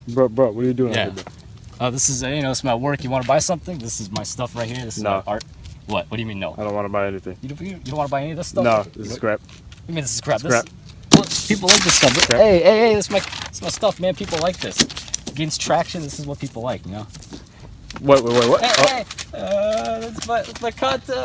Bro, what are you doing? Yeah. This is it's my work. You want to buy something? This is my stuff right here. This is my art. What? What do you mean no? I don't want to buy anything. You don't want to buy any of this stuff? No, this is scrap. You mean this is crap? Scrap. People like this stuff. Scrap. Hey, this is my stuff, man. People like this. It gains traction. This is what people like, you know. Wait, what? Hey, that's my content.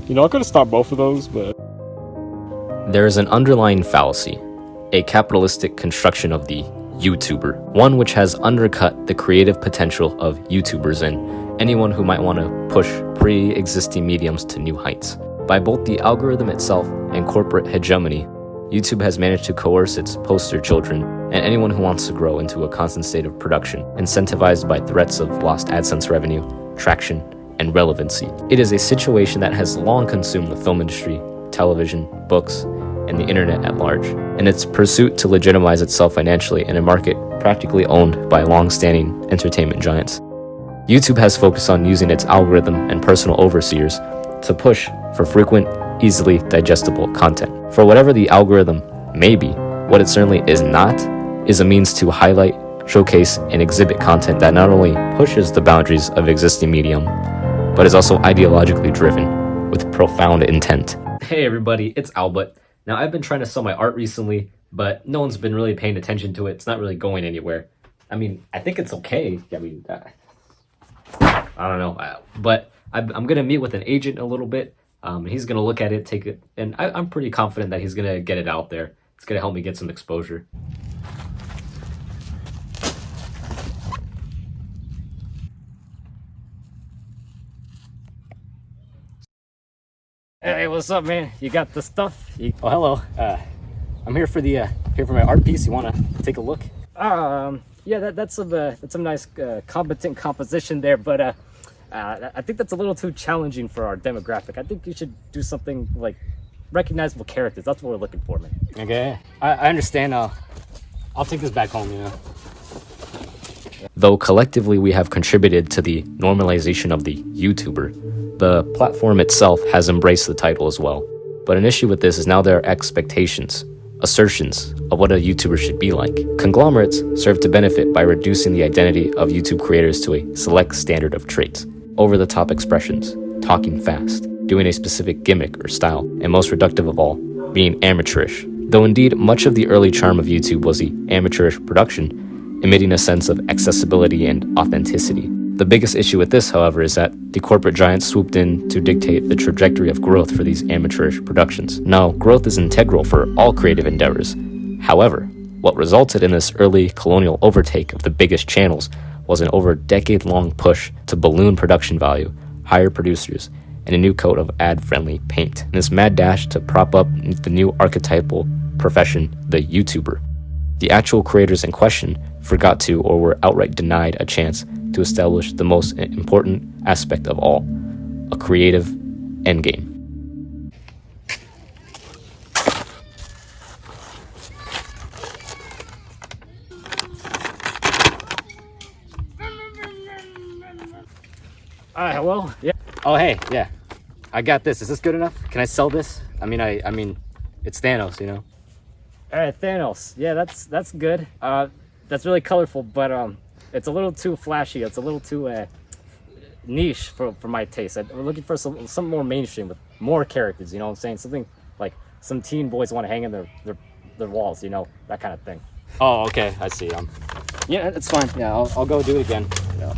You know, I could have stopped both of those, but There is an underlying fallacy, a capitalistic construction of the YouTuber, one which has undercut the creative potential of YouTubers and anyone who might want to push pre-existing mediums to new heights. By both the algorithm itself and corporate hegemony, YouTube has managed to coerce its poster children and anyone who wants to grow into a constant state of production, incentivized by threats of lost AdSense revenue, traction, and relevancy. It is a situation that has long consumed the film industry, television, books, and the internet at large, in its pursuit to legitimize itself financially in a market practically owned by long-standing entertainment giants. YouTube has focused on using its algorithm and personal overseers to push for frequent, easily digestible content. For whatever the algorithm may be, what it certainly is not is a means to highlight, showcase, and exhibit content that not only pushes the boundaries of existing medium, but is also ideologically driven with profound intent. Hey everybody, it's Albert. Now I've been trying to sell my art recently, but no one's been really paying attention to it. It's not really going anywhere. I mean, I think it's okay. I don't know, but I'm gonna meet with an agent in a little bit. He's gonna look at it, take it, and I'm pretty confident that he's gonna get it out there. It's gonna help me get some exposure. Hey, what's up, man? You got the stuff? Oh, hello. I'm here for my art piece. You wanna take a look? Yeah, that's some nice competent composition there, but I think that's a little too challenging for our demographic. I think you should do something like recognizable characters. That's what we're looking for, man. Okay, I understand. I'll take this back home, you know. Though collectively we have contributed to the normalization of the YouTuber, the platform itself has embraced the title as well. But an issue with this is now there are expectations, assertions of what a YouTuber should be like. Conglomerates serve to benefit by reducing the identity of YouTube creators to a select standard of traits, over-the-top expressions, talking fast, doing a specific gimmick or style, and most reductive of all, being amateurish. Though indeed much of the early charm of YouTube was the amateurish production, emitting a sense of accessibility and authenticity. The biggest issue with this, however, is that the corporate giants swooped in to dictate the trajectory of growth for these amateurish productions. Now, growth is integral for all creative endeavors. However, what resulted in this early colonial overtake of the biggest channels was an over decade-long push to balloon production value, hire producers, and a new coat of ad-friendly paint. And this mad dash to prop up the new archetypal profession, the YouTuber. The actual creators in question forgot to or were outright denied a chance to establish the most important aspect of all, a creative endgame. Hello? Yeah. Oh, hey, yeah, I got this. Is this good enough? Can I sell this? I mean, it's Thanos, you know. All right, Thanos. Yeah, that's good. That's really colorful, but it's a little too flashy. It's a little too niche for my taste. We're looking for some more mainstream with more characters. You know what I'm saying? Something like some teen boys want to hang in their walls. You know, that kind of thing. Oh, okay, I see. Yeah, it's fine. Yeah, I'll go do it again. Yeah.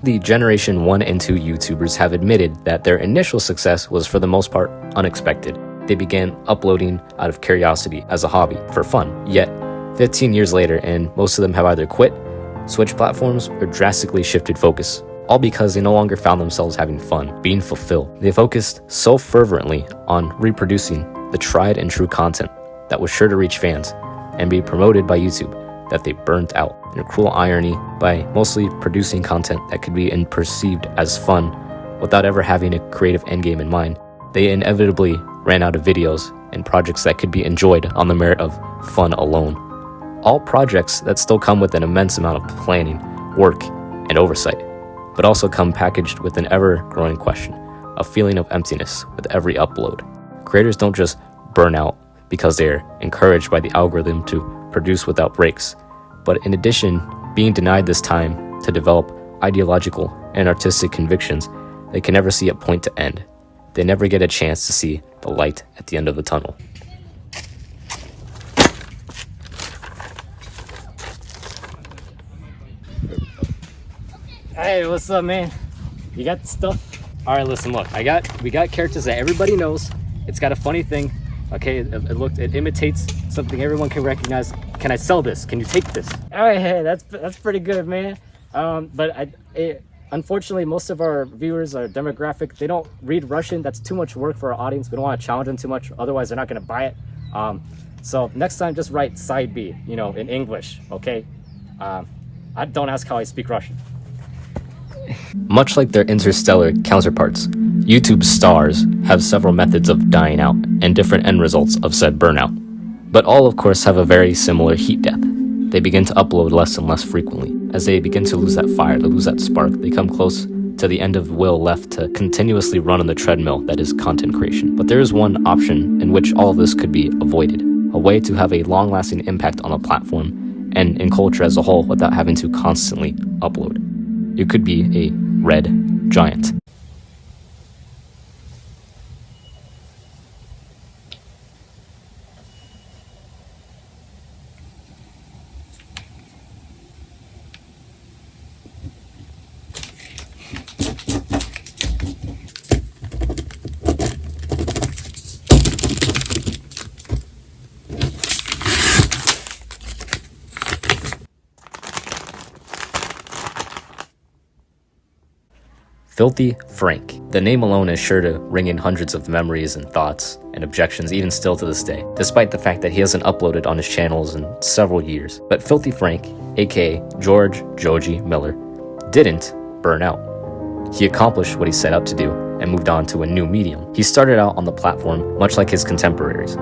The Generation 1 and 2 YouTubers have admitted that their initial success was for the most part unexpected. They began uploading out of curiosity as a hobby, for fun. Yet, 15 years later, and most of them have either quit, switched platforms, or drastically shifted focus. All because they no longer found themselves having fun, being fulfilled. They focused so fervently on reproducing the tried and true content that was sure to reach fans and be promoted by YouTube that they burnt out. In a cruel irony, by mostly producing content that could be perceived as fun without ever having a creative endgame in mind, they inevitably ran out of videos and projects that could be enjoyed on the merit of fun alone. All projects that still come with an immense amount of planning, work, and oversight, but also come packaged with an ever-growing question, a feeling of emptiness with every upload. Creators don't just burn out because they're encouraged by the algorithm to produce without breaks, but in addition, being denied this time to develop ideological and artistic convictions, they can never see a point to end. They never get a chance to see the light at the end of the tunnel. Hey, what's up, man? You got the stuff? All right, listen, look, we got characters that everybody knows. It's got a funny thing. Okay, it imitates something everyone can recognize. Can I sell this? Can you take this? All right, hey, that's pretty good, man. But unfortunately, most of our viewers, our demographic, they don't read Russian. That's too much work for our audience. We don't want to challenge them too much. Otherwise, they're not going to buy it. So next time, just write side B, in English, okay? Don't ask how I speak Russian. Much like their interstellar counterparts, YouTube stars have several methods of dying out and different end results of said burnout. But all, of course, have a very similar heat death. They begin to upload less and less frequently. As they begin to lose that fire, to lose that spark, they come close to the end of will left to continuously run on the treadmill that is content creation. But there is one option in which all of this could be avoided, a way to have a long-lasting impact on a platform and in culture as a whole without having to constantly upload. You could be a red giant. Filthy Frank. The name alone is sure to ring in hundreds of memories and thoughts and objections even still to this day, despite the fact that he hasn't uploaded on his channels in several years. But Filthy Frank, aka George Joji Miller, didn't burn out. He accomplished what he set out to do and moved on to a new medium. He started out on the platform much like his contemporaries,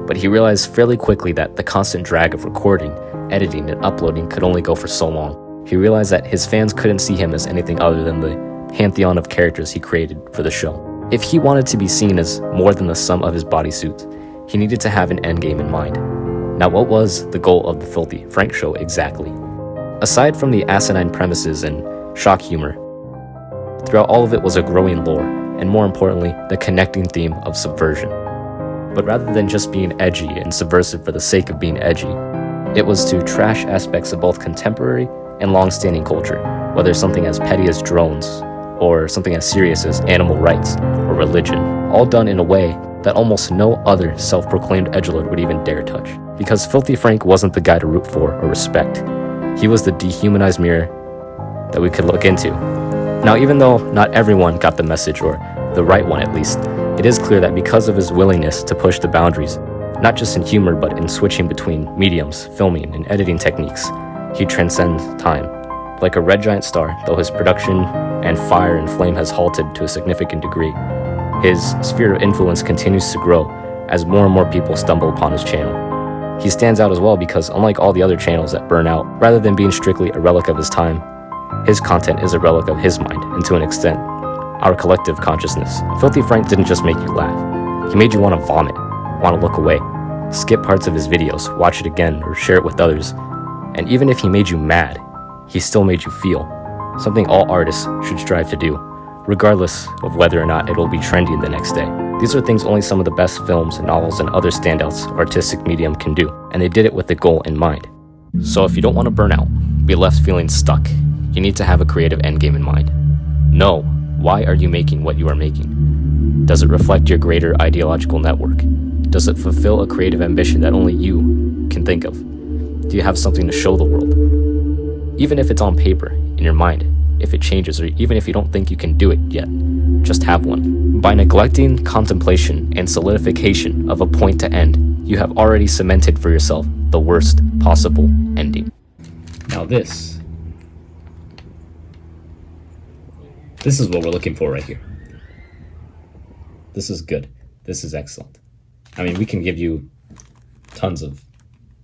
but he realized fairly quickly that the constant drag of recording, editing, and uploading could only go for so long. He realized that his fans couldn't see him as anything other than the pantheon of characters he created for the show. If he wanted to be seen as more than the sum of his bodysuits, he needed to have an endgame in mind. Now, what was the goal of the Filthy Frank show exactly? Aside from the asinine premises and shock humor, throughout all of it was a growing lore, and more importantly, the connecting theme of subversion. But rather than just being edgy and subversive for the sake of being edgy, it was to trash aspects of both contemporary and long-standing culture, whether something as petty as drones, or something as serious as animal rights or religion, all done in a way that almost no other self-proclaimed edgelord would even dare touch. Because Filthy Frank wasn't the guy to root for or respect. He was the dehumanized mirror that we could look into. Now, even though not everyone got the message, or the right one at least, it is clear that because of his willingness to push the boundaries, not just in humor but in switching between mediums, filming, and editing techniques, he transcends time. Like a red giant star, though his production and fire and flame has halted to a significant degree, his sphere of influence continues to grow as more and more people stumble upon his channel. He stands out as well because, unlike all the other channels that burn out, rather than being strictly a relic of his time, his content is a relic of his mind, and to an extent, our collective consciousness. Filthy Frank didn't just make you laugh. He made you want to vomit, want to look away, skip parts of his videos, watch it again, or share it with others. And even if he made you mad, he still made you feel, something all artists should strive to do, regardless of whether or not it will be trendy the next day. These are things only some of the best films, novels, and other standouts of artistic medium can do, and they did it with the goal in mind. So if you don't want to burn out, be left feeling stuck, you need to have a creative endgame in mind. Know, why are you making what you are making? Does it reflect your greater ideological network? Does it fulfill a creative ambition that only you can think of? Do you have something to show the world? Even if it's on paper, in your mind, if it changes, or even if you don't think you can do it yet, just have one. By neglecting contemplation and solidification of a point to end, you have already cemented for yourself the worst possible ending. Now this is what we're looking for right here. This is good. This is excellent. I mean, we can give you tons of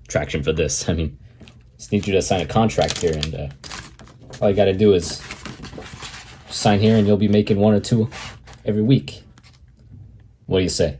traction for this. I mean, just need you to sign a contract here and All you gotta do is sign here and you'll be making 1 or 2 every week. What do you say?